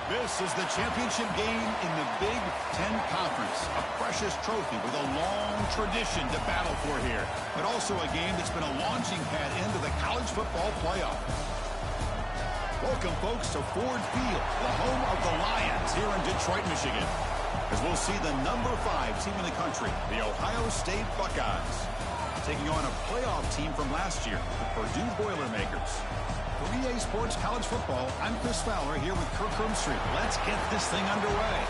This is the championship game in the Big Ten Conference. A precious trophy with a long tradition to battle for here. But also a game that's been a launching pad into the college football playoff. Welcome, folks, to Ford Field, the home of the Lions here in Detroit, Michigan. As we'll see the number 5 team in the country, the Ohio State Buckeyes, taking on a playoff team from last year, the Purdue Boilermakers. For EA Sports College Football, I'm Chris Fowler here with Kirk Herbstreit. Let's get this thing underway.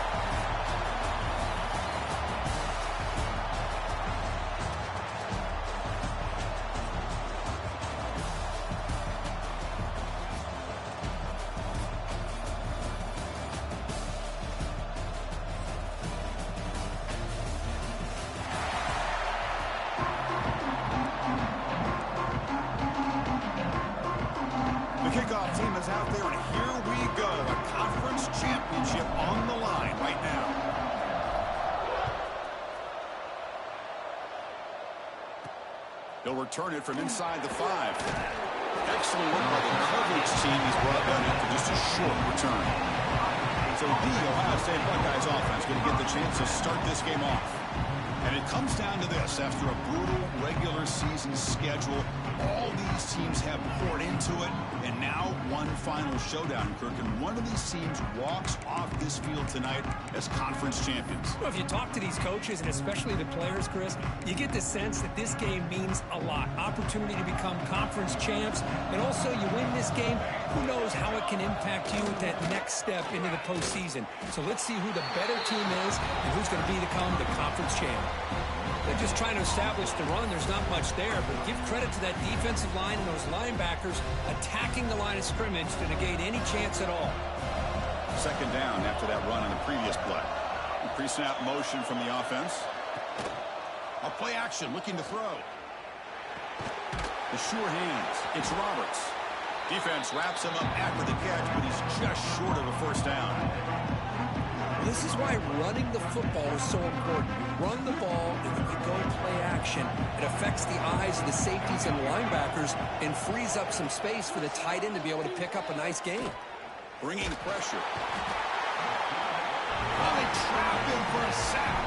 The kickoff team is out there, and here we go. A conference championship on the line right now. They'll return it from inside the 5. Excellent work by the coverage team. He's brought down after just a short return. So the Ohio State Buckeyes offense going to get the chance to start this game off. And it comes down to this. After a brutal regular season schedule, all these teams have poured into it, and now one final showdown, Kirk. And one of these teams walks off this field tonight as conference champions. Well, if you talk to these coaches, and especially the players, Chris, you get the sense that this game means a lot. Opportunity to become conference champs, and also you win this game, who knows how it can impact you at that next step into the postseason. So let's see who the better team is and who's going to become the conference champ. They're just trying to establish the run. There's not much there, but give credit to that defensive line and those linebackers attacking the line of scrimmage to negate any chance at all. Second down after that run on the previous play. Pre-snap motion from the offense. A play action looking to throw. The sure hands. It's Roberts. Defense wraps him up after the catch, but he's just short of a first down. This is why running the football is so important. You run the ball, and when you go play action, it affects the eyes of the safeties and linebackers and frees up some space for the tight end to be able to pick up a nice game. Bringing pressure. Oh, they trap him for a sack.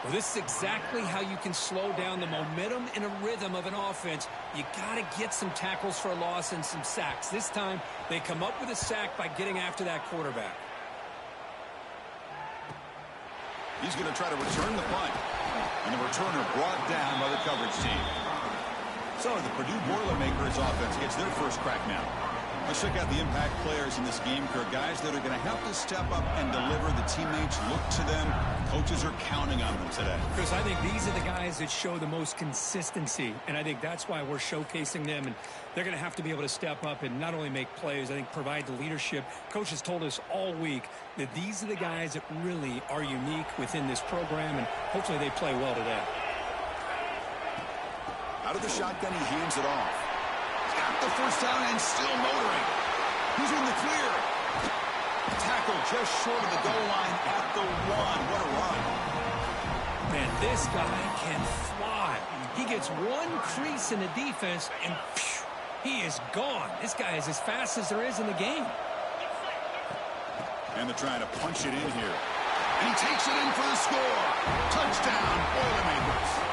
Well, this is exactly how you can slow down the momentum and a rhythm of an offense. You got to get some tackles for a loss and some sacks. This time, they come up with a sack by getting after that quarterback. He's going to try to return the punt. And the returner brought down by the coverage team. So the Purdue Boilermakers offense gets their first crack now. Let's check out the impact players in this game, Kirk. Guys that are going to have to step up and deliver. The teammates look to them. Coaches are counting on them today. Chris, I think these are the guys that show the most consistency, and I think that's why we're showcasing them. And they're going to have to be able to step up and not only make plays, I think provide the leadership. Coaches told us all week that these are the guys that really are unique within this program, and hopefully they play well today. Out of the shotgun, he hands it off. Got the first down and still motoring. He's in the clear. Tackle just short of the goal line at the 1. What a run. Man, this guy can fly. He gets one crease in the defense, and phew, he is gone. This guy is as fast as there is in the game. And they're trying to punch it in here. And he takes it in for the score. Touchdown, Boilermakers.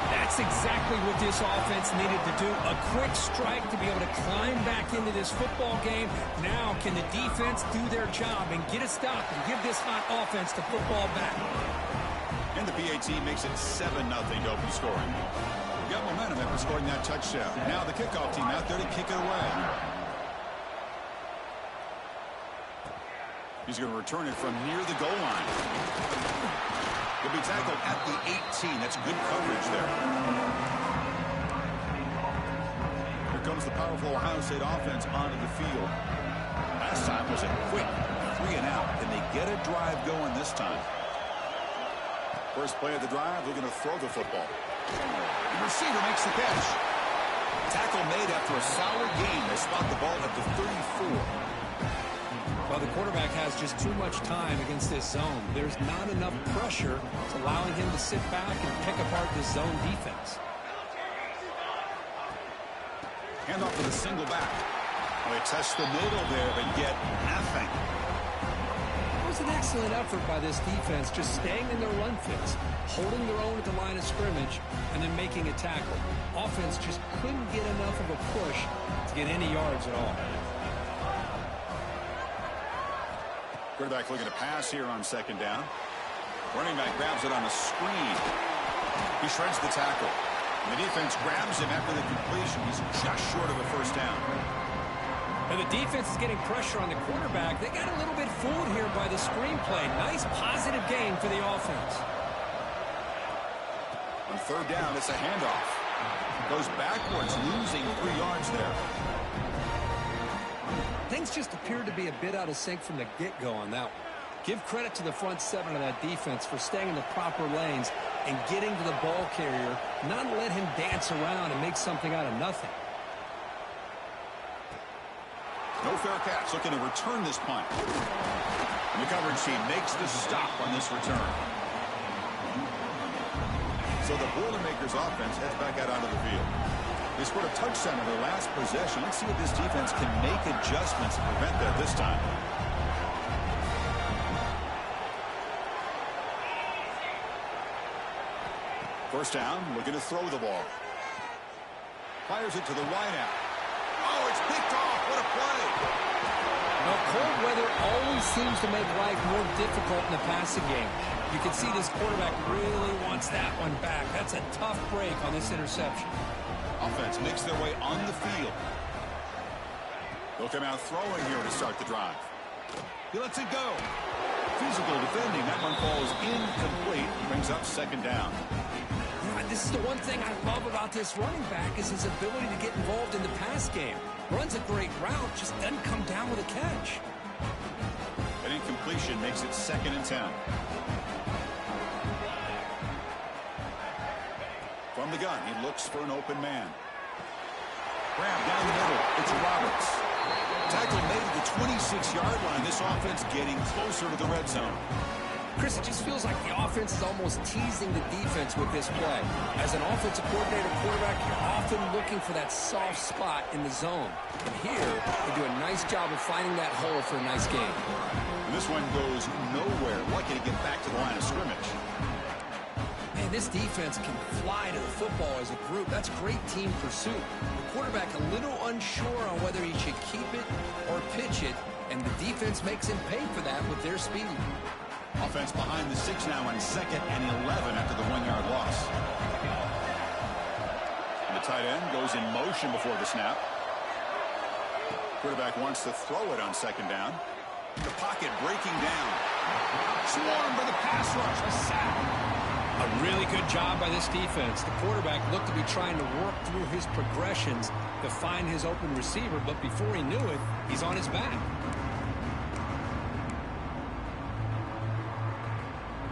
That's exactly what this offense needed to do. A quick strike to be able to climb back into this football game. Now can the defense do their job and get a stop and give this hot offense the football back? And the PAT makes it 7-0 to open scoring. We got momentum after scoring that touchdown. Now the kickoff team out there to kick it away. He's going to return it from near the goal line. He'll be tackled at the 18. That's good coverage there. Here comes the powerful Ohio State offense onto the field. Last time was a quick 3-and-out. Can they get a drive going this time? First play of the drive, they're going to throw the football. The receiver makes the catch. Tackle made after a solid gain. They spot the ball at the 34. Well, the quarterback has just too much time against this zone. There's not enough pressure. It's allowing him to sit back and pick apart this zone defense. Handoff with a single back. Well, they test the middle there, but get nothing. It was an excellent effort by this defense, just staying in their run fits, holding their own at the line of scrimmage, and then making a tackle. Offense just couldn't get enough of a push to get any yards at all. Quarterback looking to pass here on second down. Running back grabs it on a screen. He shreds the tackle. And the defense grabs him after the completion. He's just short of a first down. And the defense is getting pressure on the quarterback. They got a little bit fooled here by the screenplay. Nice positive gain for the offense. On third down, it's a handoff. Goes backwards, losing 3 yards there. Things just appeared to be a bit out of sync from the get-go on that one. Give credit to the front seven of that defense for staying in the proper lanes and getting to the ball carrier, not let him dance around and make something out of nothing. No fair catch, looking to return this punt. And the coverage team makes the stop on this return. So the Boilermakers offense heads back out onto the field. They scored a touchdown in their last possession. Let's see if this defense can make adjustments to prevent that this time. First down, looking to throw the ball. Fires it to the wideout. Oh, it's picked off. What a play. Now, cold weather always seems to make life more difficult in the passing game. You can see this quarterback really wants that one back. That's a tough break on this interception. Offense makes their way on the field. They'll come out throwing here to start the drive. He lets it go. Physical defending. That one falls incomplete. Brings up second down. This is the one thing I love about this running back is his ability to get involved in the pass game. Runs a great route, just doesn't come down with a catch. An incompletion makes it 2nd and 10. From the gun, he looks for an open man. Grab down the middle. It's Roberts. Tackle made at the 26-yard line. This offense getting closer to the red zone. Chris, it just feels like the offense is almost teasing the defense with this play. As an offensive coordinator quarterback, you're often looking for that soft spot in the zone. And here, they do a nice job of finding that hole for a nice gain. And this one goes nowhere. Lucky to get back to the line of scrimmage. Man, this defense can fly to the football as a group. That's great team pursuit. The quarterback a little unsure on whether he should keep it or pitch it, and the defense makes him pay for that with their speed. Offense behind the 6 now on 2nd and 11 after the 1-yard loss. And the tight end goes in motion before the snap. Quarterback wants to throw it on 2nd down. The pocket breaking down. Swarmed by the pass rush. A sack. A really good job by this defense. The quarterback looked to be trying to work through his progressions to find his open receiver, but before he knew it, he's on his back.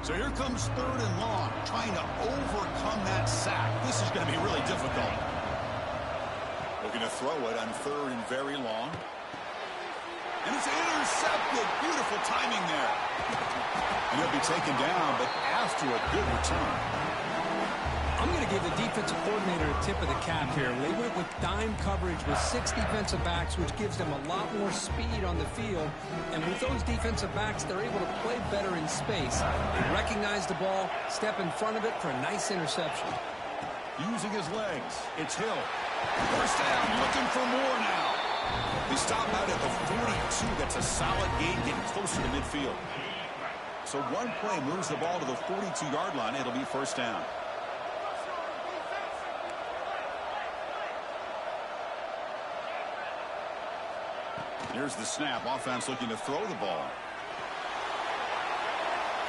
So here comes 3rd and long, trying to overcome that sack. This is going to be really difficult. Looking to throw it on 3rd and very long. And it's intercepted. Beautiful timing there. And he'll be taken down, but after a good return. I'm going to give the defensive coordinator a tip of the cap here. They went with dime coverage with 6 defensive backs, which gives them a lot more speed on the field. And with those defensive backs, they're able to play better in space. They recognize the ball, step in front of it for a nice interception. Using his legs, it's Hill. First down, looking for more now. They stop out at the 42. That's a solid gain, getting closer to midfield. So one play moves the ball to the 42-yard line. It'll be first down. Here's the snap. Offense looking to throw the ball.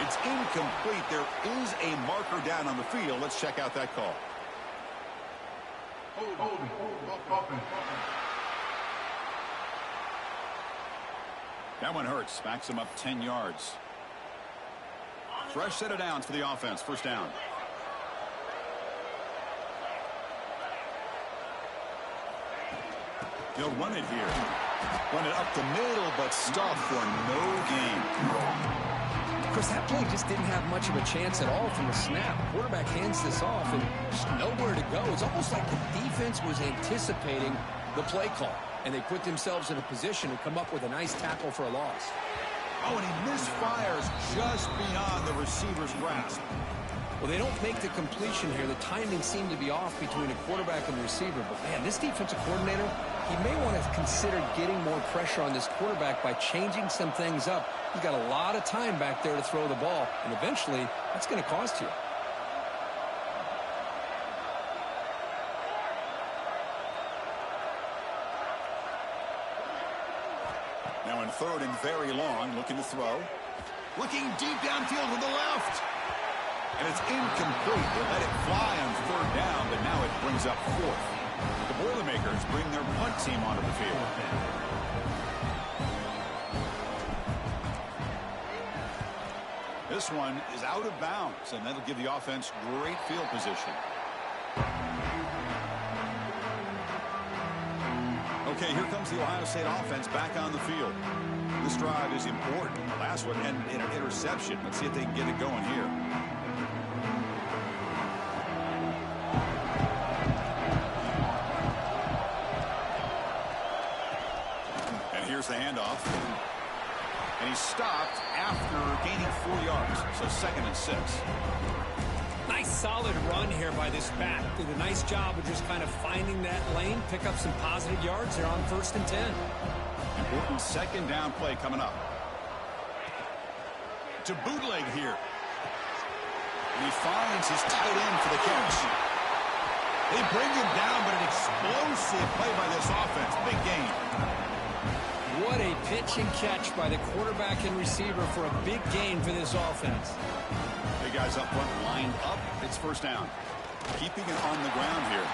It's incomplete. There is a marker down on the field. Let's check out that call. That one hurts. Backs him up 10 yards. Fresh set of downs for the offense. First down. They'll run it here. Run it up the middle, but stop for no gain. Chris, that play just didn't have much of a chance at all from the snap. Quarterback hands this off and just nowhere to go. It's almost like the defense was anticipating the play call. and they put themselves in a position to come up with a nice tackle for a loss. Oh, and he misfires just beyond the receiver's grasp. Well, they don't make the completion here. The timing seemed to be off between a quarterback and the receiver. But, man, this defensive coordinator, he may want to consider getting more pressure on this quarterback by changing some things up. He's got a lot of time back there to throw the ball, and eventually that's going to cost you. Now in third and very long, looking to throw. Looking deep downfield to the left. And it's incomplete. They let it fly on third down, but now it brings up fourth. The Boilermakers bring their punt team onto the field. This one is out of bounds, and that'll give the offense great field position. Okay, here comes the Ohio State offense back on the field. This drive is important. Last one ended in an interception. Let's see if they can get it going here. And here's the handoff. And he's stopped after gaining 4 yards. So 2nd and 6. Nice solid run here by this back. Did a nice job of just kind of finding that lane, pick up some positive yards there on 1st and 10. Important 2nd down play coming up. To bootleg here. And he finds his tight end for the catch. They bring him down, but an explosive play by this offense. Big gain. What a pitch and catch by the quarterback and receiver for a big gain for this offense. Big guys up front lined up. It's 1st down. Keeping it on the ground here.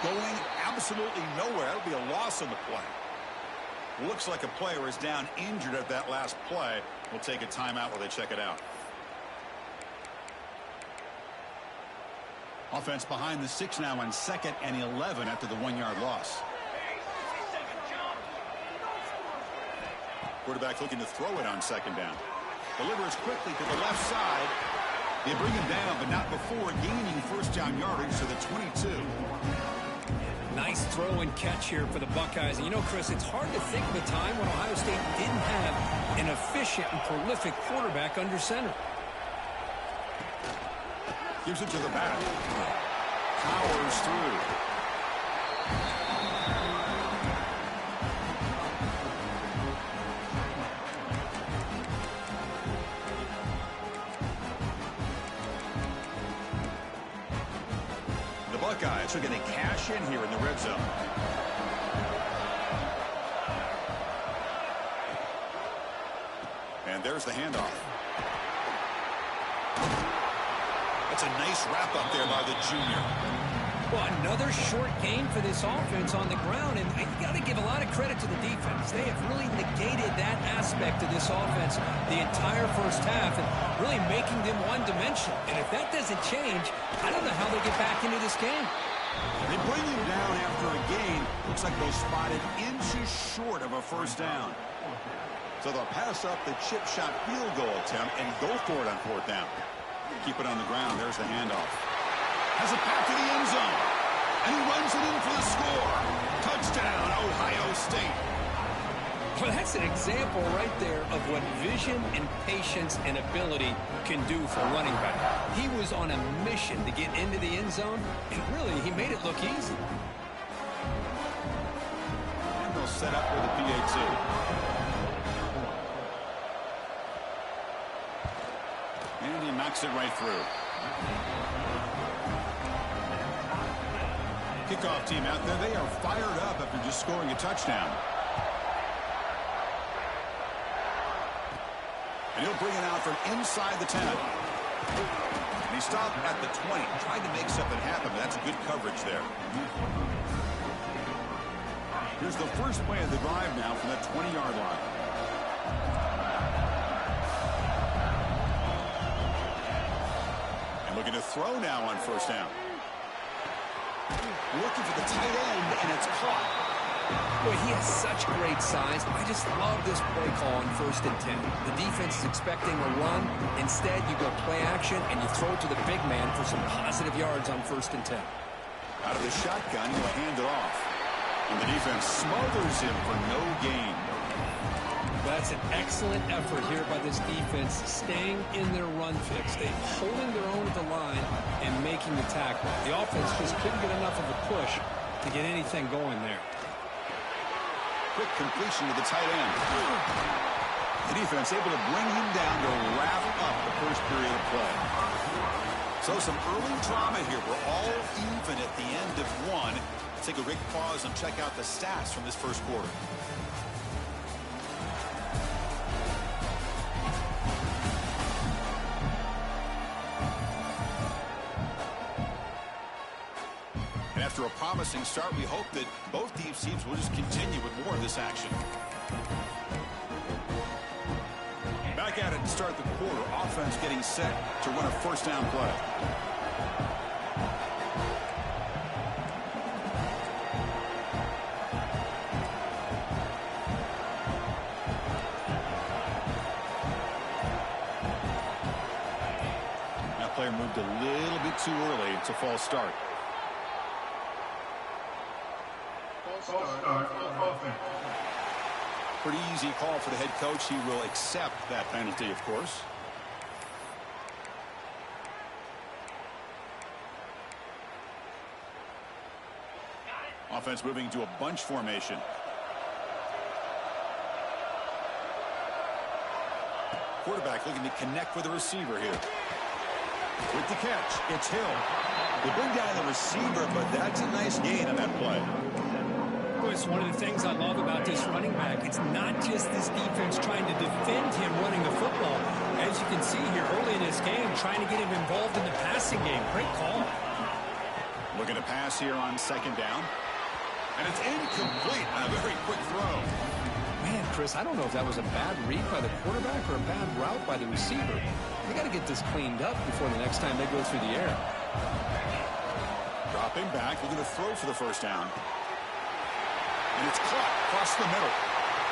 Going absolutely nowhere. That'll be a loss on the play. Looks like a player is down injured at that last play. We'll take a timeout while they check it out. Offense behind the 6 now on 2nd and 11 after the 1-yard loss. Quarterback looking to throw it on 2nd down. Delivers quickly to the left side. They bring him down, but not before gaining 1st down yardage to the 22. Nice throw and catch here for the Buckeyes. And you know, Chris, it's hard to think of a time when Ohio State didn't have an efficient and prolific quarterback under center. Gives it to the back. Powers through. Buckeyes are going to cash in here in the red zone. And there's the handoff. That's a nice wrap up there by the junior. Well, another short gain for this offense on the ground, and you got to give a lot of credit to the defense. They have really negated that aspect of this offense the entire 1st half and really making them one-dimensional. And if that doesn't change, I don't know how they get back into this game. They bring him down after a gain. Looks like they'll spot it inches short of a 1st down. So they'll pass up the chip shot field goal attempt and go for it on 4th down. Keep it on the ground. There's the handoff. Has it back to the end zone. And he runs it in for the score. Touchdown, Ohio State. Well, that's an example right there of what vision and patience and ability can do for a running back. He was on a mission to get into the end zone, and really, he made it look easy. And they'll set up with a PAT. And he knocks it right through. Kickoff team out there, they are fired up after just scoring a touchdown. And he'll bring it out from inside the 10. And he stopped at the 20, tried to make something happen, but that's good coverage there. Here's the first play of the drive now from that 20-yard line. And looking to throw now on 1st down. Looking for the tight end, and it's caught. Boy, he has such great size. I just love this play call on 1st and 10. The defense is expecting a run. Instead, you go play action, and you throw it to the big man for some positive yards on 1st and 10. Out of the shotgun, he'll hand it off. And the defense smothers him for no gain. That's an excellent effort here by this defense, staying in their run fix. They're holding their own at the line and making the tackle. The offense just couldn't get enough of a push to get anything going there. Quick completion to the tight end. The defense able to bring him down to wrap up the first period of play. So some early drama here. We're all even at the end of one. Let's take a quick pause and check out the stats from this first quarter. And after a promising start, we hope that both teams will just continue with more of this action. Back at it to start the quarter. Offense getting set to run a first down play. That player moved a little bit too early. It's a false start. Pretty easy call for the head coach. He will accept that penalty, of course. Offense moving to a bunch formation. Quarterback looking to connect with the receiver here. With the catch, it's Hill. They bring down the receiver, but that's a nice gain on that play. It's one of the things I love about this running back. It's not just this defense trying to defend him running the football. As you can see here early in this game, trying to get him involved in the passing game. Great call. Looking to pass here on second down. And it's incomplete on a very quick throw. Man, Chris, I don't know if that was a bad read by the quarterback or a bad route by the receiver. They got to get this cleaned up before the next time they go through the air. Dropping back, looking to throw for the first down. And it's caught across the middle.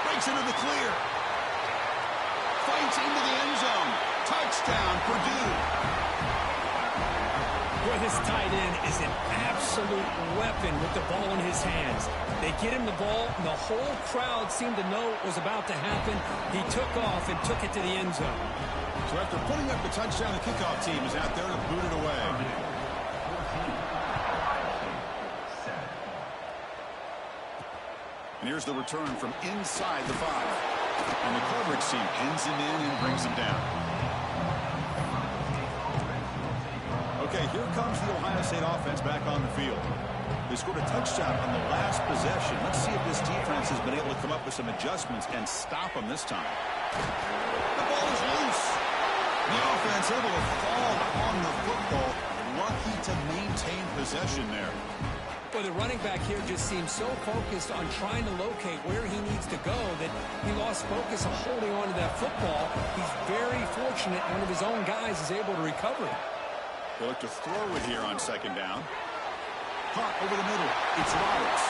Breaks into the clear. Fights into the end zone. Touchdown, Purdue. Boy, this tight end is an absolute weapon with the ball in his hands. They get him the ball, and the whole crowd seemed to know what was about to happen. He took off and took it to the end zone. So after putting up the touchdown, the kickoff team is out there to boot it away. And here's the return from inside the 5. And the coverage team pins him in and brings him down. Okay, here comes the Ohio State offense back on the field. They scored a touchdown on the last possession. Let's see if this defense has been able to come up with some adjustments and stop them this time. The ball is loose. The offense able to fall on the football. Lucky to maintain possession there. Well, the running back here just seems so focused on trying to locate where he needs to go that he lost focus of holding on to that football. He's very fortunate one of his own guys is able to recover it. They look to throw it here on second down. Punt over the middle. It's Roberts.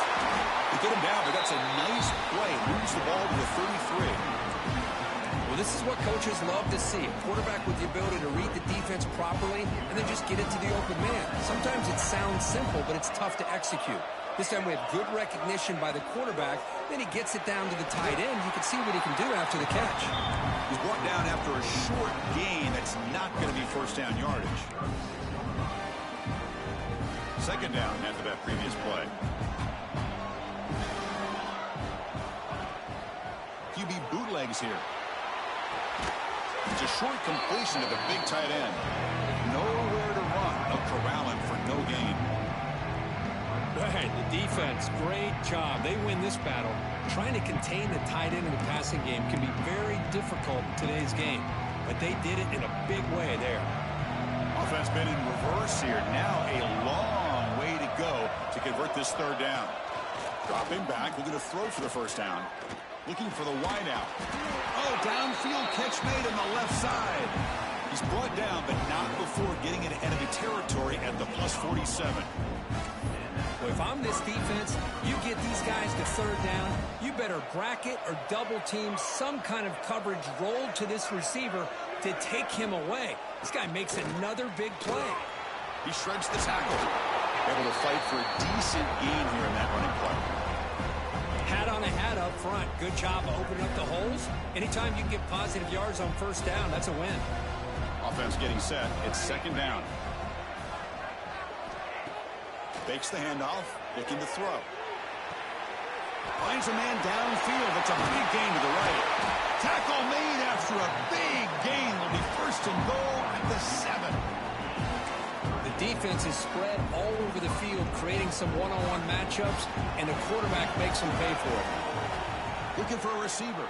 They get him down, but that's a nice play. Moves the ball to the 33. Well, this is what coaches love to see. A quarterback with the ability to read the defense properly and then just get it to the open man. Sometimes it sounds simple, but it's tough to execute. This time we have good recognition by the quarterback. Then he gets it down to the tight end. You can see what he can do after the catch. He's brought down after a short gain. That's not going to be first down yardage. Second down after that previous play. QB bootlegs here. It's a short completion to the big tight end. Nowhere to run. They'll corral him for no gain. Right, the defense, great job. They win this battle. Trying to contain the tight end in the passing game can be very difficult in today's game. But they did it in a big way there. Offense been in reverse here. Now a long way to go to convert this third down. Dropping back, looking to throw for the first down. Looking for the wideout. Oh, downfield catch made on the left side. He's brought down, but not before getting into enemy territory at the plus 47. Well, if I'm this defense, you get these guys to third down, you better bracket or double team some kind of coverage rolled to this receiver to take him away. This guy makes another big play. He shreds the tackle. Able to fight for a decent gain here in that running play. Hat on a hat up front. Good job opening up the holes. Anytime you can get positive yards on first down, that's a win. Offense getting set. It's second down. Fakes the handoff, looking to throw. Finds a man downfield. That's a big gain to the right. Tackle made after a big gain. Will be first and goal at the 7. The defense is spread all over the field, creating some one-on-one matchups, and the quarterback makes them pay for it. Looking for a receiver.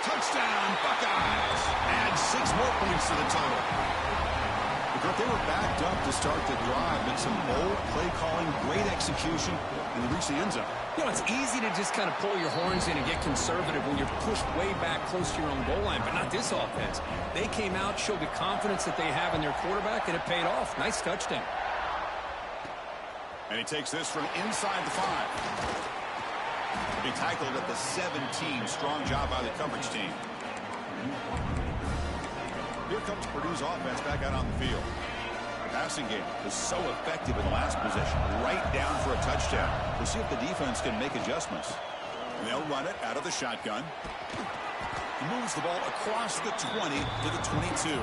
Touchdown, Buckeyes. Add 6 more points to the total. They were backed up to start the drive, but some bold play calling, great execution, and they reached the end zone. You know, it's easy to just kind of pull your horns in and get conservative when you're pushed way back close to your own goal line, but not this offense. They came out, showed the confidence that they have in their quarterback, and it paid off. Nice touchdown. And he takes this from inside the 5. He tackled at the 17. Strong job by the coverage team. Here comes Purdue's offense back out on the field. The passing game was so effective in the last possession. Right down for a touchdown. We'll see if the defense can make adjustments. And they'll run it out of the shotgun. He moves the ball across the 20 to the 22.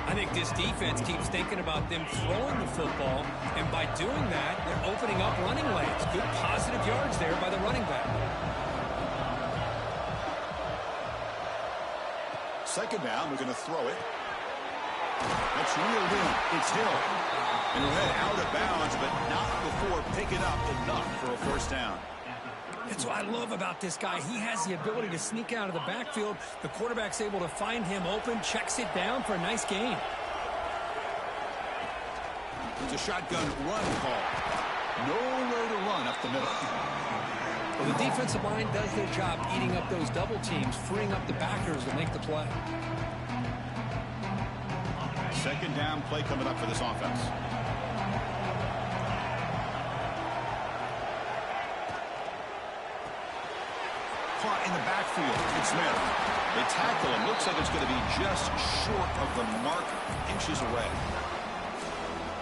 I think this defense keeps thinking about them throwing the football, and by doing that, they're opening up running lanes. Good positive yards there by the running back. Second down, we're going to throw it. That's reeled in. It's Hill. And he'll head out of bounds, but not before picking up enough for a first down. That's what I love about this guy. He has the ability to sneak out of the backfield. The quarterback's able to find him open, checks it down for a nice gain. It's a shotgun run call. Nowhere to run up the middle. Well, the defensive line does their job eating up those double teams, freeing up the backers to make the play. Second down play coming up for this offense. Caught in the backfield. It's Smith. They tackle him. Looks like it's going to be just short of the mark, inches away.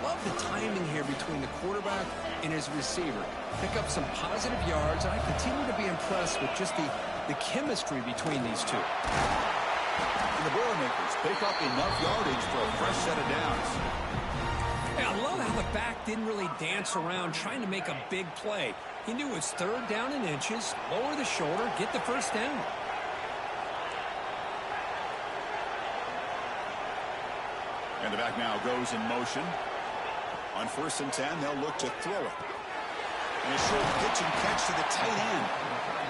Love the timing here between the quarterback and his receiver. Pick up some positive yards, and I continue to be impressed with just the chemistry between these two. And the Boilermakers pick up enough yardage for a fresh set of downs. Hey, I love how the back didn't really dance around trying to make a big play. He knew it's third down in inches, lower the shoulder, get the first down. And the back now goes in motion. On 1st and 10, they'll look to throw it. And a short pitch and catch to the tight end.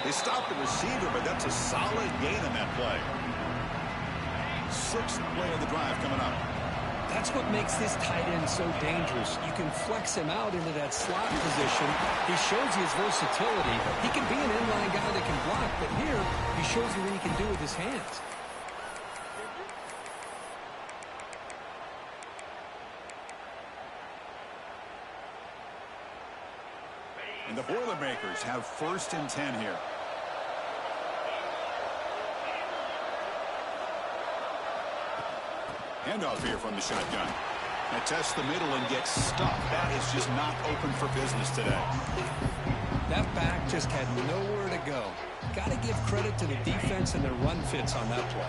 They stop the receiver, but that's a solid gain on that play. 6th play of the drive coming up. That's what makes this tight end so dangerous. You can flex him out into that slot position. He shows you his versatility. He can be an inline guy that can block, but here he shows you what he can do with his hands. And the Boilermakers have 1st and 10 here. Handoff here from the shotgun. And tests the middle and gets stuck. That is just not open for business today. That back just had nowhere to go. Got to give credit to the defense and their run fits on that play.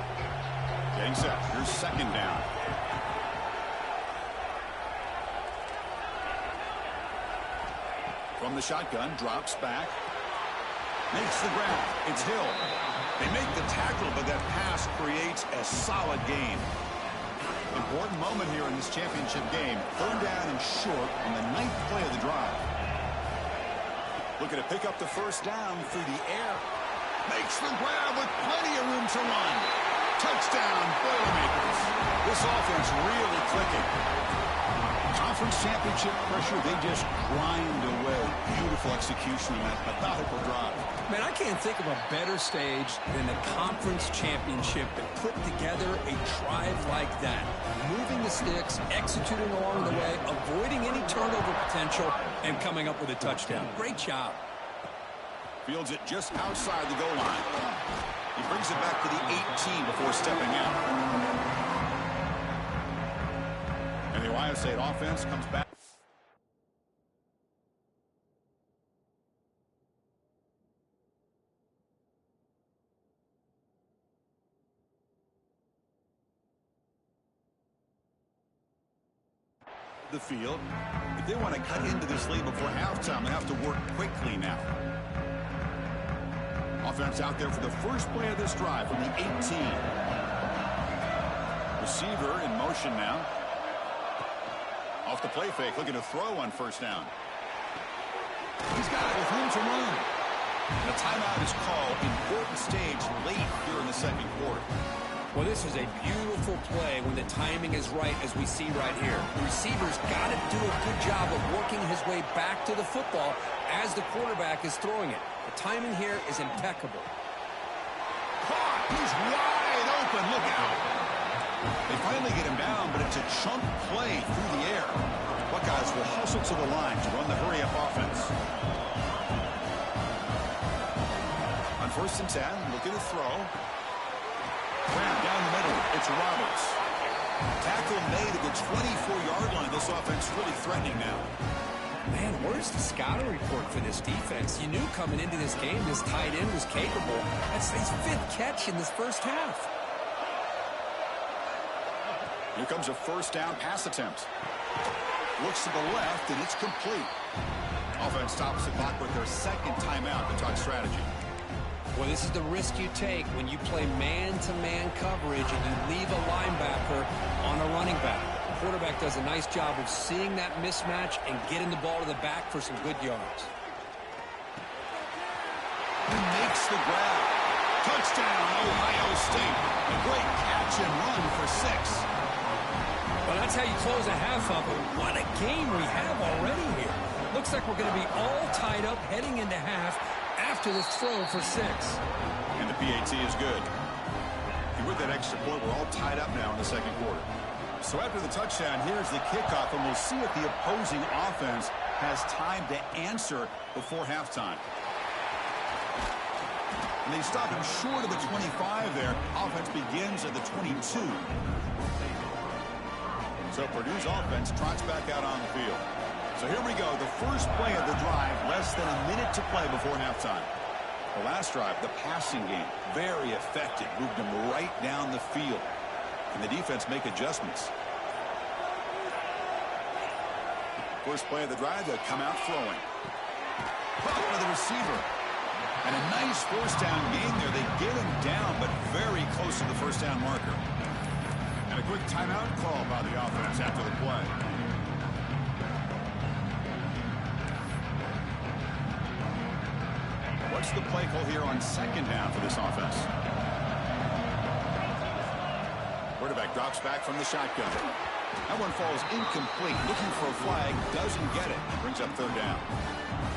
Getting set. Here's second down. From the shotgun, drops back. Makes the grab. It's Hill. They make the tackle, but that pass creates a solid gain. Important moment here in this championship game. 3rd down and short on the 9th play of the drive. Looking to pick up the first down through the air. Makes the grab with plenty of room to run. Touchdown, Boilermakers. This offense really clicking. Conference championship pressure, they just grind away. Beautiful execution on that methodical drive. Man, I can't think of a better stage than the conference championship to put together a drive like that. Moving the sticks, executing along the way, avoiding any turnover potential, and coming up with a touchdown. Great job. Fields it just outside the goal line. He brings it back to the 18 before stepping out. And the Ohio State offense comes back. the field. If they want to cut into this lead before halftime, they have to work quickly now. Offense out there for the first play of this drive from the 18. Receiver in motion now. Off the play fake, looking to throw on first down. He's got it with room to run. And a timeout is called. Important stage late here in the second quarter. Well, this is a beautiful play when the timing is right, as we see right here. The receiver's got to do a good job of working his way back to the football as the quarterback is throwing it. The timing here is impeccable. Caught! He's wide open. Look out. They finally get him down, but it's a chunk play through the air. Buckeyes will hustle to the line to run the hurry-up offense. On 1st and 10, looking to throw. Grab down the middle. It's Roberts. Tackle made at the 24-yard line. This offense really threatening now. Man, where's the scouting report for this defense? You knew coming into this game this tight end was capable. That's his 5th catch in this first half. Here comes a first down pass attempt. Looks to the left, and it's complete. Offense stops the clock with their 2nd timeout to talk strategy. Well, this is the risk you take when you play man-to-man coverage and you leave a linebacker on a running back. The quarterback does a nice job of seeing that mismatch and getting the ball to the back for some good yards. He makes the grab. Touchdown, Ohio State. A great catch and run for 6. Well, that's how you close a half up. What a game we have already here. Looks like we're going to be all tied up heading into half after this throw for 6. And the PAT is good. And with that extra point, we're all tied up now in the second quarter. So after the touchdown, here's the kickoff, and we'll see if the opposing offense has time to answer before halftime. And they stop him short of the 25 there. Offense begins at the 22. So Purdue's offense trots back out on the field. So here we go, the first play of the drive, less than a minute to play before halftime. The last drive, the passing game, very effective. Moved them right down the field. And the defense make adjustments. First play of the drive, they'll come out throwing. Caught by the receiver. And a nice first down gain there. They get him down, but very close to the first down marker. And a quick timeout call by the offense after the play. What's the play call here on 2nd down for this offense? Quarterback drops back from the shotgun. That one falls incomplete. Looking for a flag. Doesn't get it. Brings up 3rd down.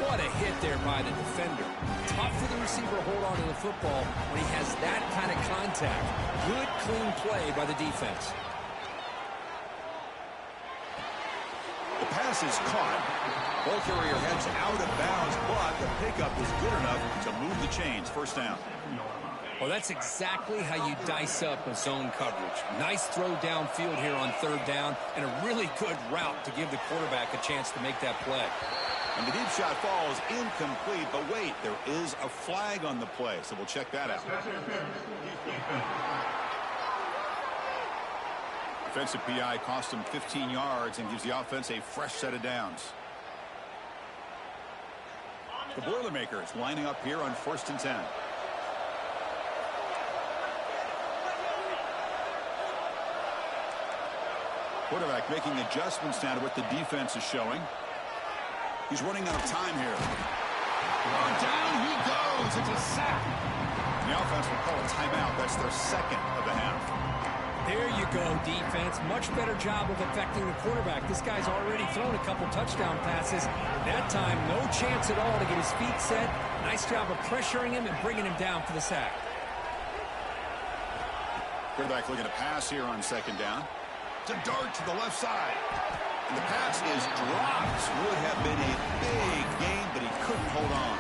What a hit there by the defender. Tough for the receiver to hold on to the football when he has that kind of contact. Good, clean play by the defense. The pass is caught. Ball carrier heads out of bounds, but the pickup was good enough to move the chains. First down. Well, that's exactly how you dice up a zone coverage. Nice throw downfield here on 3rd down, and a really good route to give the quarterback a chance to make that play. And the deep shot falls incomplete, but wait, there is a flag on the play, so we'll check that out. Offensive PI cost him 15 yards and gives the offense a fresh set of downs. The Boilermakers lining up here on 1st and 10. Quarterback making adjustments now to what the defense is showing. He's running out of time here. Oh, down he goes. It's a sack. And the offense will call a timeout. That's their 2nd of the half. There you go, defense. Much better job of affecting the quarterback. This guy's already thrown a couple touchdown passes. That time, no chance at all to get his feet set. Nice job of pressuring him and bringing him down for the sack. Quarterback looking to pass here on 2nd down. To dart to the left side. And the pass is dropped. Would have been a big gain, but he couldn't hold on.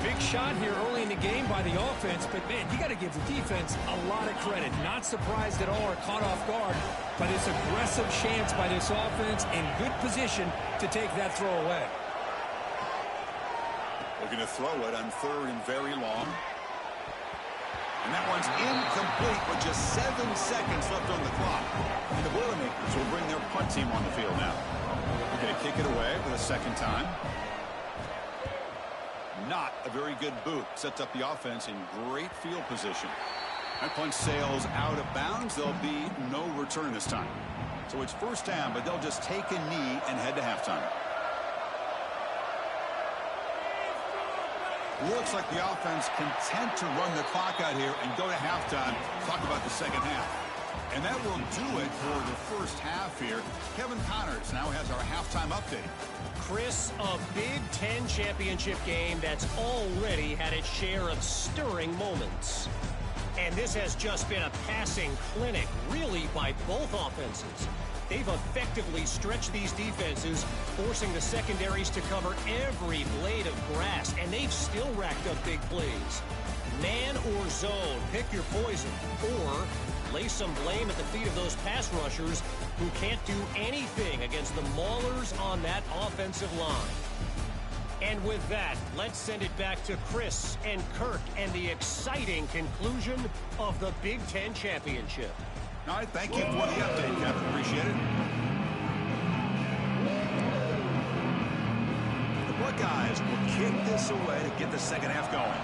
Big shot here early in the game by the offense, but, man, you got to give the defense a lot of credit. Not surprised at all or caught off guard by this aggressive chance by this offense in good position to take that throw away. Looking to throw it on 3rd and very long. And that one's incomplete with just 7 seconds left on the clock. And the Boilermakers will bring their punt team on the field now. We're going to kick it away for the second time. Not a very good boot. Sets up the offense in great field position. That punt sails out of bounds. There'll be no return this time. So it's first down, but they'll just take a knee and head to halftime. Looks like the offense content to run the clock out here and go to halftime. Talk about the second half. And that will do it for the first half here. Kevin Connors now has our halftime update. Chris, a Big Ten championship game that's already had its share of stirring moments. And this has just been a passing clinic, really, by both offenses. They've effectively stretched these defenses, forcing the secondaries to cover every blade of grass, and they've still racked up big plays. Man or zone, pick your poison, or lay some blame at the feet of those pass rushers who can't do anything against the maulers on that offensive line. And with that, let's send it back to Chris and Kirk and the exciting conclusion of the Big Ten Championship. All right, thank you for the update, Kevin. Appreciate it. The Buckeyes will kick this away to get the second half going.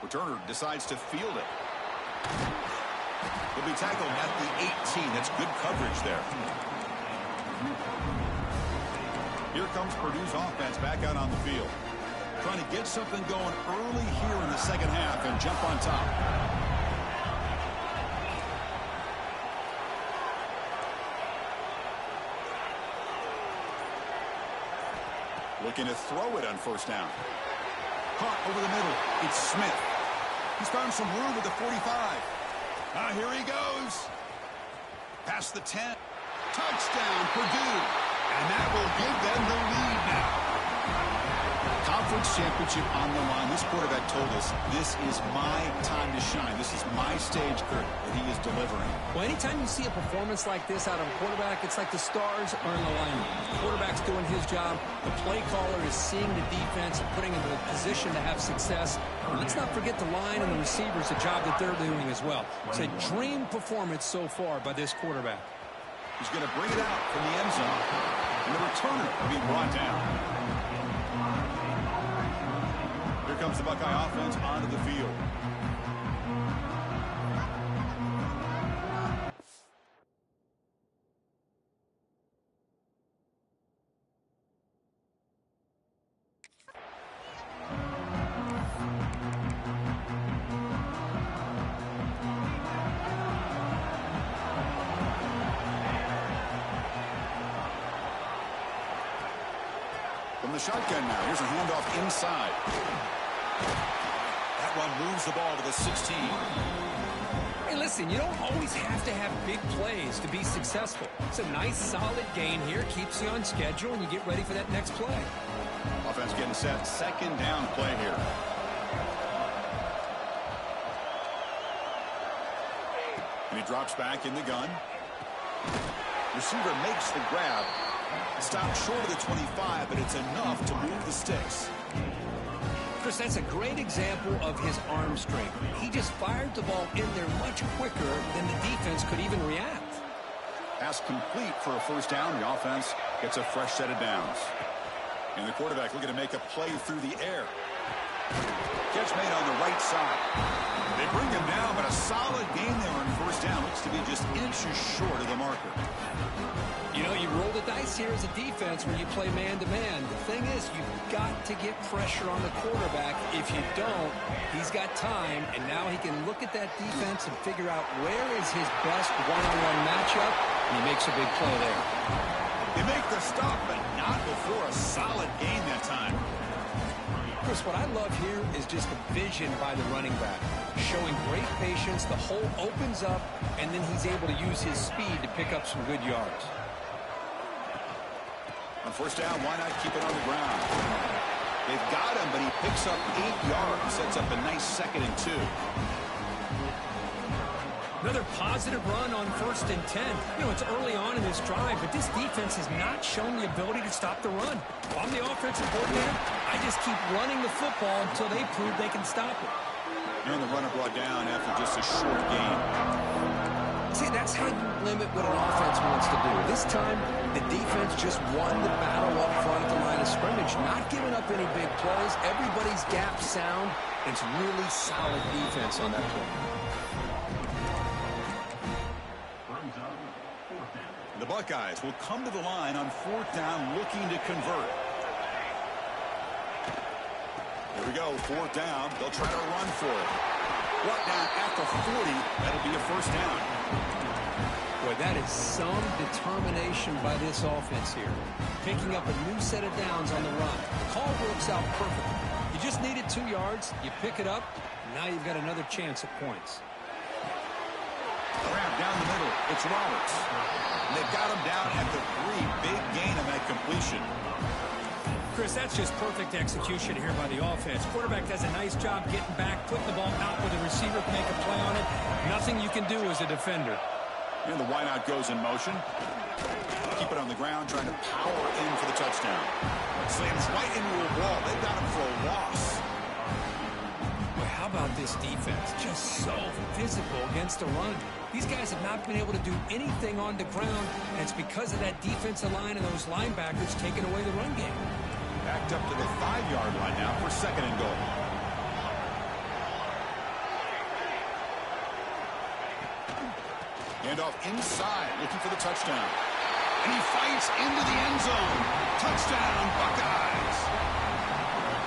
Returner decides to field it. He'll be tackled at the 18. That's good coverage there. Here comes Purdue's offense back out on the field. Trying to get something going early here in the second half and jump on top. Looking to throw it on first down. Caught over the middle. It's Smith. He's found some room with the 45. Here he goes. Past the 10. Touchdown, Purdue. And that will give them the lead now. Conference championship on the line. This quarterback told us, this is my time to shine. This is my stage, Kurt, that he is delivering. Well, anytime you see a performance like this out of a quarterback, it's like the stars are in alignment. The quarterback's doing his job. The play caller is seeing the defense and putting him in a position to have success. And let's not forget the line and the receivers, the job that they're doing as well. It's a dream performance so far by this quarterback. He's going to bring it out from the end zone. And the returner will be brought down. Here comes the Buckeye offense onto the field. From the shotgun now, here's a handoff inside. That one moves the ball to the 16. Hey, listen, you don't always have to have big plays to be successful. It's a nice, solid gain here. Keeps you on schedule, and you get ready for that next play. Offense getting set. Second down play here. And he drops back in the gun. Receiver makes the grab. Stopped short of the 25, but it's enough to move the sticks. Chris, that's a great example of his arm strength. He just fired the ball in there much quicker than the defense could even react. Pass complete for a first down. The offense gets a fresh set of downs. And the quarterback looking to make a play through the air. Catch made on the right side. They bring him down, but a solid gain there on first down. Looks to be just inches short of the marker. You know, you roll the dice here as a defense when you play man-to-man. The thing is, you've got to get pressure on the quarterback. If you don't, he's got time, and now he can look at that defense and figure out where is his best one-on-one matchup, and he makes a big play there. They make the stop, but not before a solid gain that time. Chris, what I love here is just the vision by the running back. Showing great patience, the hole opens up, and then he's able to use his speed to pick up some good yards. On first down, why not keep it on the ground? They've got him, but he picks up 8 yards, sets up a nice 2nd and 2. Another positive run on 1st and 10. You know, it's early on in this drive, but this defense has not shown the ability to stop the run. If I'm the offensive coordinator, I just keep running the football until they prove they can stop it. And the runner brought down after just a short gain. See, that's how you limit what an offense wants to do. This time, the defense just won the battle up front at the line of scrimmage, not giving up any big plays. Everybody's gap sound. It's really solid defense on that play. The Buckeyes will come to the line on 4th down looking to convert. Here we go, 4th down. They'll try to run for it. Brought down at the 40. That'll be a 1st down. Boy, that is some determination by this offense here. Picking up a new set of downs on the run. The call works out perfectly. You just needed 2 yards. You pick it up. Now you've got another chance at points. Grab down the middle. It's Roberts. And they've got him down at the 3. Big gain on that completion. Chris, that's just perfect execution here by the offense. Quarterback does a nice job getting back, putting the ball out where the receiver can make a play on it. Nothing you can do as a defender. And the wideout goes in motion. Keep it on the ground, trying to power in for the touchdown. Slams right into a wall. They've got him for a loss. Boy, how about this defense? Just so physical against the run. These guys have not been able to do anything on the ground, and it's because of that defensive line and those linebackers taking away the run game. Backed up to the 5-yard line now for 2nd and goal. Handoff inside, looking for the touchdown. And he fights into the end zone. Touchdown, Buckeyes.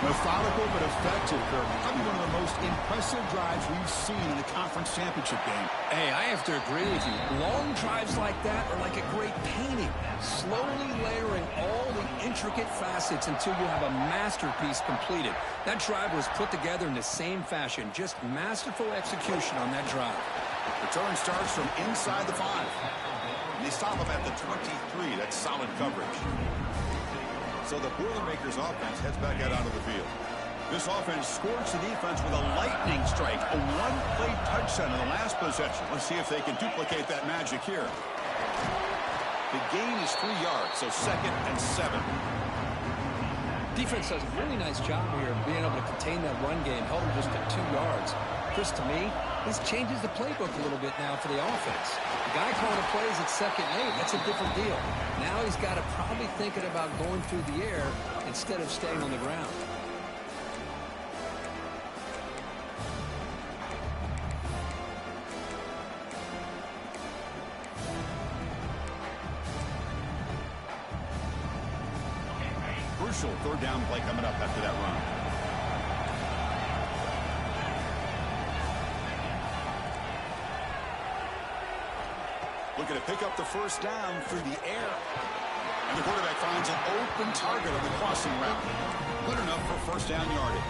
Methodical but effective, Kirk. Probably one of the most impressive drives we've seen in the conference championship game. Hey, I have to agree with you. Long drives like that are like a great painting. Slowly layering all the intricate facets until you have a masterpiece completed. That drive was put together in the same fashion. Just masterful execution on that drive. Return starts from inside the 5. They stop him at the 23. That's solid coverage. So the Boilermakers offense heads back out onto the field. This offense scorched the defense with a lightning strike. A one-play touchdown in the last possession. Let's see if they can duplicate that magic here. The gain is 3 yards, so 2nd and 7. Defense does a really nice job here of being able to contain that run game. Held them just at 2 yards. Chris, to me, this changes the playbook a little bit now for the offense. The guy calling the plays at 2nd and 8, that's a different deal. Now he's got to probably thinking about going through the air instead of staying on the ground. Crucial 3rd down play coming up after that run. Looking to pick up the 1st down through the air. And the quarterback finds an open target on the crossing route. Good enough for 1st down yardage.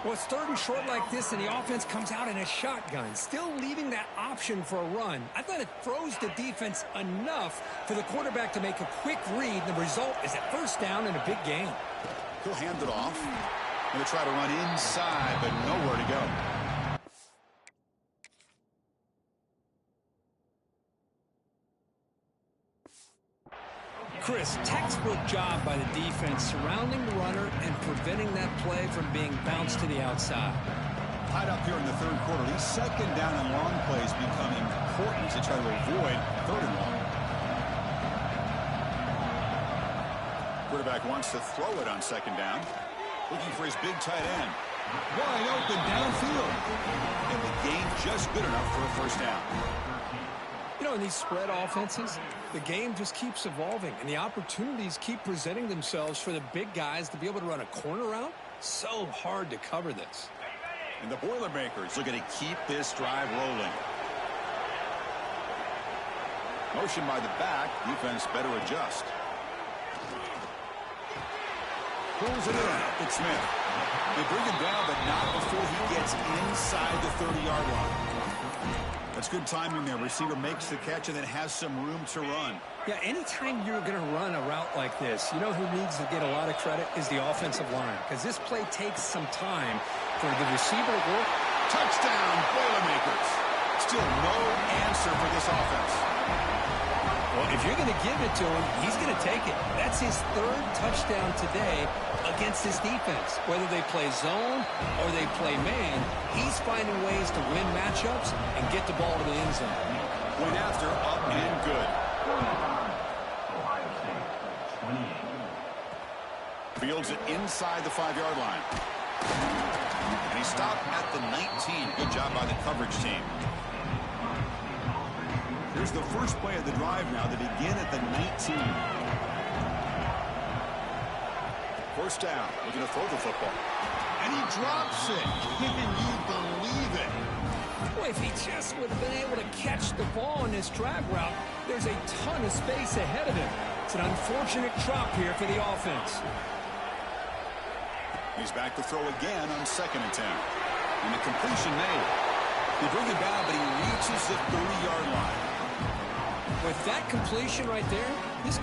Well, it's 3rd and short like this, and the offense comes out in a shotgun, still leaving that option for a run. I thought it froze the defense enough for the quarterback to make a quick read. The result is a 1st down and a big gain. He'll hand it off. Going to try to run inside, but nowhere to go. Chris, textbook job by the defense surrounding the runner and preventing that play from being bounced to the outside. Tied up here in the 3rd quarter. These 2nd down and long plays become important to try to avoid 3rd and long. Quarterback wants to throw it on 2nd down. Looking for his big tight end. Wide open downfield. And the gain just good enough for a 1st down. You know, in these spread offenses, the game just keeps evolving, and the opportunities keep presenting themselves for the big guys to be able to run a corner route. So hard to cover this. And the Boilermakers looking to keep this drive rolling. Motion by the back. Defense better adjust. Pulls it in. It's Smith. They bring him down, but not before he gets inside the 30-yard line. That's good timing there. Receiver makes the catch and then has some room to run. Yeah, anytime you're going to run a route like this, you know who needs to get a lot of credit is the offensive line, because this play takes some time for the receiver to work. Touchdown, Boilermakers. Still no answer for this offense. Well, if you're going to give it to him, he's going to take it. That's his third touchdown today against this defense. Whether they play zone or they play man, he's finding ways to win matchups and get the ball to the end zone. Went after, up and good. Fields it inside the 5-yard line. And he stopped at the 19. Good job by the coverage team. Here's the first play of the drive now. They begin at the 19. First down, looking to throw the football. And he drops it. Can you believe it? Boy, if he just would have been able to catch the ball in this drag route, there's a ton of space ahead of him. It's an unfortunate drop here for the offense. He's back to throw again on 2nd and 10. And the completion made. They bring it down, but he reaches the 30-yard line. With that completion right there, this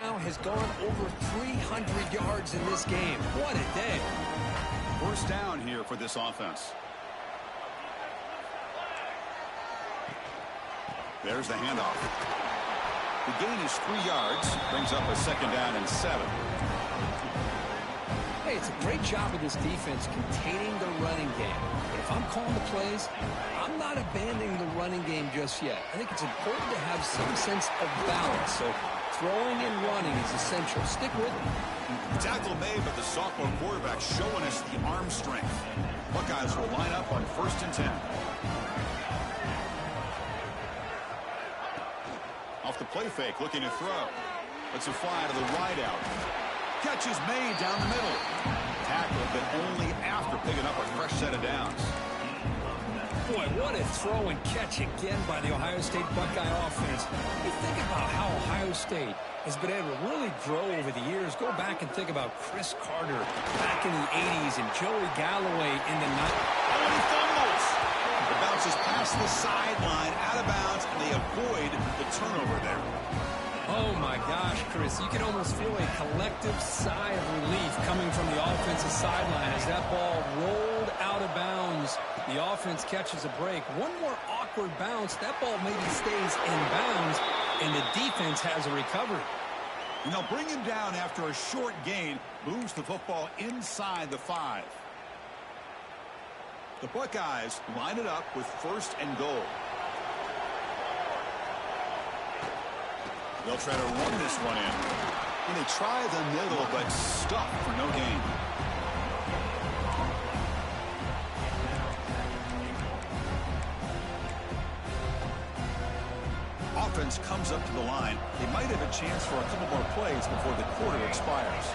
now has gone over 300 yards in this game. What a day. First down here for this offense. There's the handoff. The gain is 3 yards. Brings up a 2nd down and 7. Hey, it's a great job of this defense containing the running game. But if I'm calling the plays, I'm not abandoning the running game just yet. I think it's important to have some sense of balance. So throwing and running is essential. Stick with it. Tackle made, but the sophomore quarterback showing us the arm strength. Buckeyes will line up on 1st and 10. Off the play fake, looking to throw. Let's it fly to the wide out. Catch is made down the middle. Tackle, but only after picking up a fresh set of downs. Boy, what a throw and catch again by the Ohio State Buckeye offense. You think about how Ohio State has been able to really grow over the years. Go back and think about Chris Carter back in the 80s and Joey Galloway in the 90s. Oh, and he fumbles. It bounces past the sideline, out of bounds, and they avoid the turnover there. Oh, my gosh, Chris. You can almost feel a collective sigh of relief coming from the offensive sideline as that ball rolled out of bounds. The offense catches a break. One more awkward bounce. That ball maybe stays in bounds, and the defense has a recovery. And they'll bring him down after a short gain. Moves the football inside the 5. The Buckeyes line it up with 1st and goal. They'll try to run this one in. And they try the middle, but stuck for no gain. Offense comes up to the line. They might have a chance for a couple more plays before the quarter expires.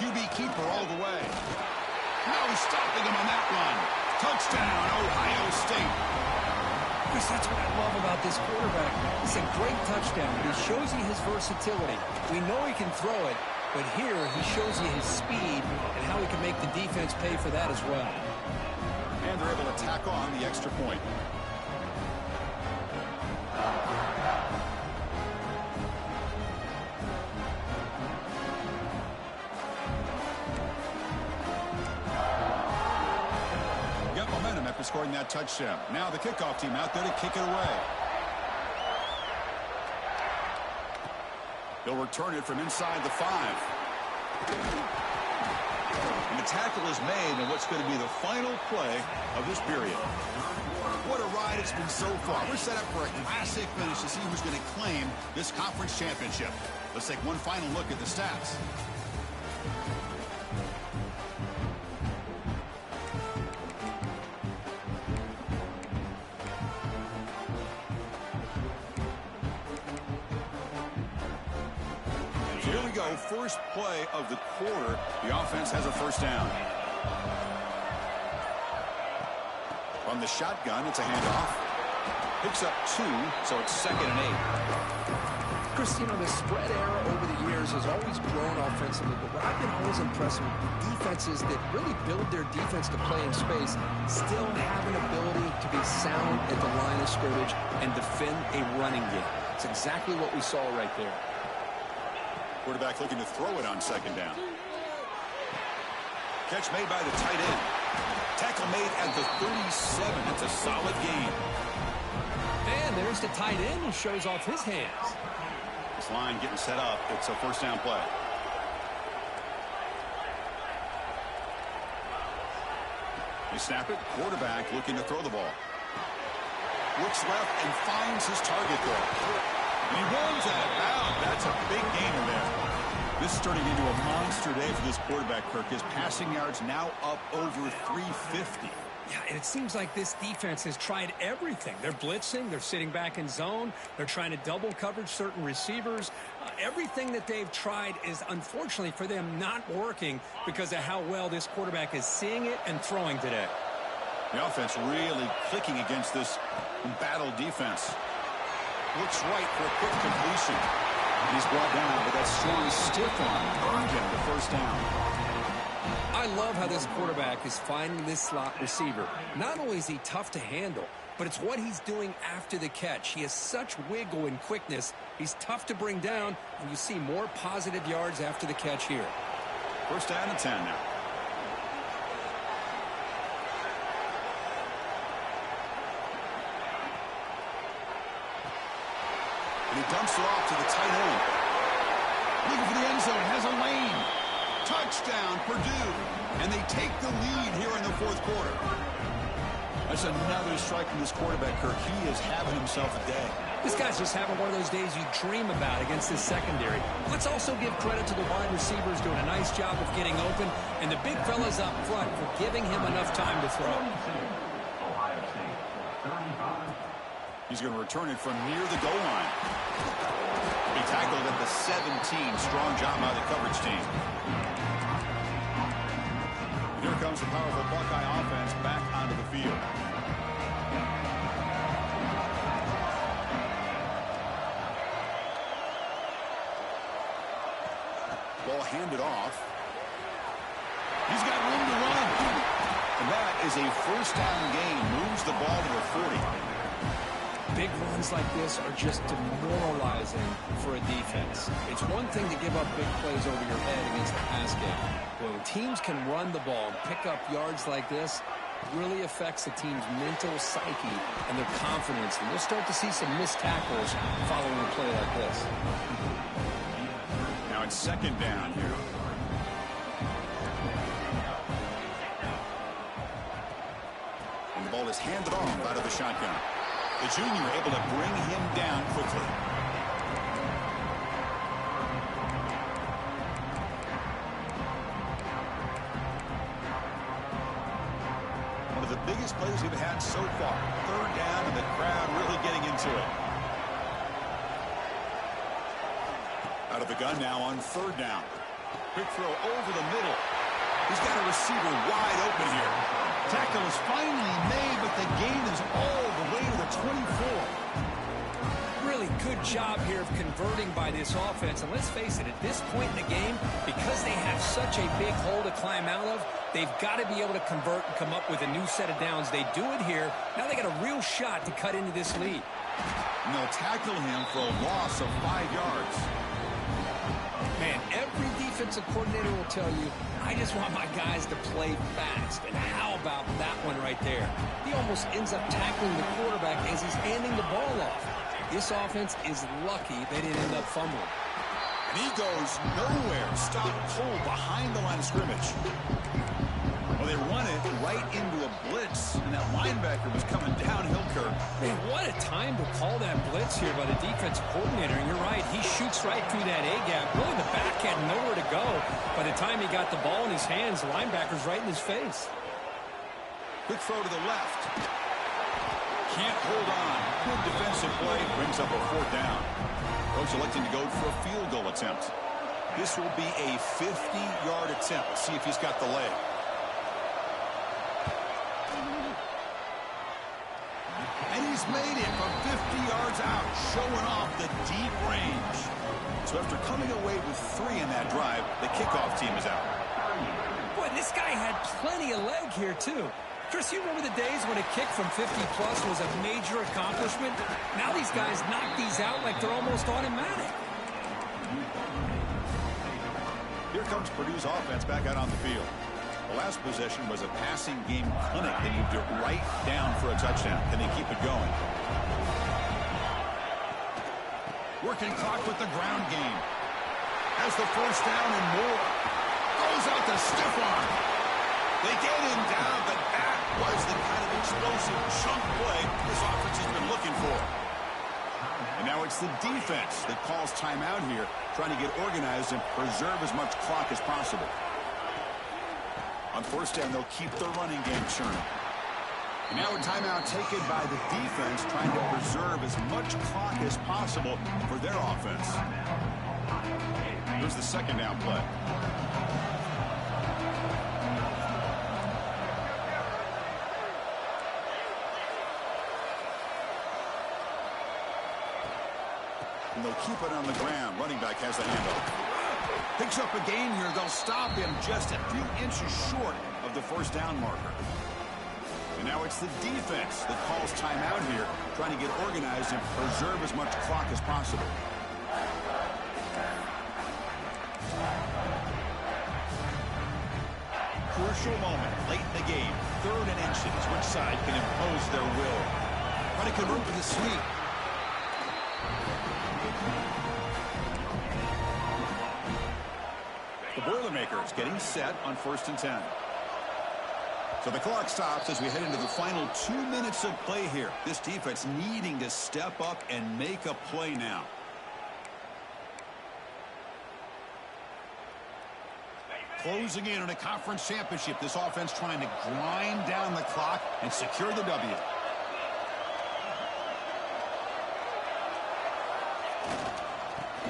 QB keeper all the way. Now he's stopping him on that run. Touchdown, Ohio State. Chris, that's what I love about this quarterback. It's a great touchdown, but he shows you his versatility. We know he can throw it, but here he shows you his speed and how he can make the defense pay for that as well. And they're able to tack on the extra point. Got momentum after scoring that touchdown. Now the kickoff team out there to kick it away. They'll return it from inside the 5. And the tackle is made in what's going to be the final play of this period. What a ride it's been so far. We're set up for a classic finish to see who's going to claim this conference championship. Let's take one final look at the stats. Here we go, first play of the quarter. The offense has a first down. From the shotgun, it's a handoff. Picks up 2, so it's 2nd and 8. Chris, you know, the spread era over the years has always grown offensively, but what I've been always impressed with defenses that really build their defense to play in space still have an ability to be sound at the line of scrimmage and defend a running game. It's exactly what we saw right there. Quarterback looking to throw it on second down. Catch made by the tight end. Tackle made at the 37. That's a solid gain. And there's the tight end who shows off his hands. This line getting set up. It's a first down play. They snap it. Quarterback looking to throw the ball. Looks left and finds his target there. And he runs out of bounds. That's a big gainer there. This is turning into a monster day for this quarterback, Kirk. His passing yards now up over 350. Yeah, and it seems like this defense has tried everything. They're blitzing. They're sitting back in zone. They're trying to double coverage certain receivers. Everything that they've tried is, unfortunately for them, not working because of how well this quarterback is seeing it and throwing today. The offense really clicking against this embattled defense. Looks right for a quick completion. And he's brought down, but that strong stiff arm earned him the first down. I love how this quarterback is finding this slot receiver. Not only is he tough to handle, but it's what he's doing after the catch. He has such wiggle and quickness. He's tough to bring down, and you see more positive yards after the catch here. First down and 10 now. And he dumps it off to the tight end. Looking for the end zone, has a lane. Touchdown, Purdue. And they take the lead here in the fourth quarter. That's another strike from this quarterback, Kirk. He is having himself a day. This guy's just having one of those days you dream about against this secondary. Let's also give credit to the wide receivers doing a nice job of getting open, and the big fellas up front for giving him enough time to throw. He's going to return it from near the goal line. He tackled at the 17. Strong job by the coverage team. Here comes the powerful Buckeye offense back onto the field. Ball handed off. He's got room to run. And that is a first down gain. Moves the ball to the 40. Big runs like this are just demoralizing for a defense. It's one thing to give up big plays over your head against the pass game. When teams can run the ball and pick up yards like this, it really affects the team's mental psyche and their confidence. And you'll start to see some missed tackles following a play like this. Now it's second down here. And the ball is handed off out of the shotgun. The junior able to bring him down quickly. One of the biggest plays we've had so far. Third down, and the crowd really getting into it. Out of the gun now on third down. Quick throw over the middle. He's got a receiver wide open here. Tackle is finally made, but the gain is all the way to the 24. Really good job here of converting by this offense. And let's face it, at this point in the game, because they have such a big hole to climb out of, they've got to be able to convert and come up with a new set of downs. They do it here. Now they got a real shot to cut into this lead. And they'll tackle him for a loss of 5 yards. Man, every defensive coordinator will tell you, I just want my guys to play fast. And how about that one right there? He almost ends up tackling the quarterback as he's handing the ball off. This offense is lucky they didn't end up fumbling. And he goes nowhere. Stop cold behind the line of scrimmage. Well, they run it right into a blitz, and that linebacker was coming downhill, Kirk. Man, what a time to call that blitz here by the defensive coordinator. And you're right, he shoots right through that A-gap. Really, the back had nowhere to go. By the time he got the ball in his hands, the linebacker's right in his face. Quick throw to the left. Can't hold on. Good defensive play. Brings up a fourth down. Coach electing to go for a field goal attempt. This will be a 50-yard attempt. Let's see if he's got the leg. And he's made it from 50 yards out, showing off the deep range. So after coming away with 3 in that drive, the kickoff team is out. Boy, this guy had plenty of leg here, too. Chris, you remember the days when a kick from 50-plus was a major accomplishment? Now these guys knock these out like they're almost automatic. Here comes Purdue's offense back out on the field. The last possession was a passing game clinic. They moved it right down for a touchdown. Can they keep it going? Working clock with the ground game. Has the first down and more. Goes out to stiff arm. They get him down, but that was the kind of explosive chunk play this offense has been looking for. And now it's the defense that calls timeout here, trying to get organized and preserve as much clock as possible. On first down, they'll keep the running game churning. And now a timeout taken by the defense, trying to preserve as much clock as possible for their offense. Here's the second down play. And they'll keep it on the ground. Running back has the handoff. Picks up a gain here. They'll stop him just a few inches short of the first down marker. And now it's the defense that calls timeout here, trying to get organized and preserve as much clock as possible. Crucial moment late in the game. 3rd and inches. Which side can impose their will? Trying to convert with a sweep. The Boilermakers getting set on 1st and 10. So the clock stops as we head into the final 2 minutes of play here. This defense needing to step up and make a play now. Closing in on a conference championship. This offense trying to grind down the clock and secure the W.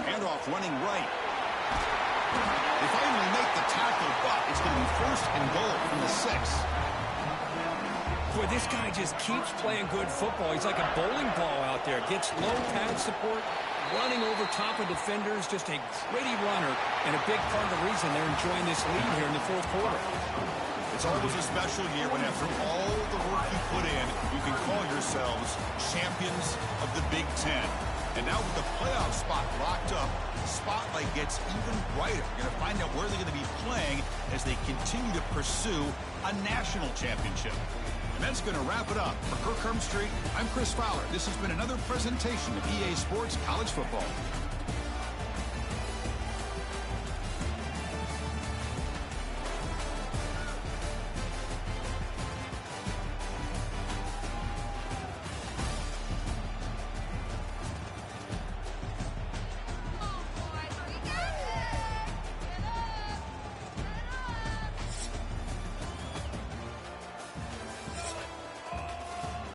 Handoff running right. They finally make the tackle, but it's going to be 1st and goal from the 6. Boy, this guy just keeps playing good football. He's like a bowling ball out there. Gets low pad support, running over top of defenders. Just a gritty runner, and a big part of the reason they're enjoying this lead here in the 4th quarter. It's always a special year when after all the work you put in, you can call yourselves champions of the Big Ten. And now with the playoff spot locked up, the spotlight gets even brighter. You're going to find out where they're going to be playing as they continue to pursue a national championship. And that's going to wrap it up. For Kirk Street, I'm Chris Fowler. This has been another presentation of EA Sports College Football.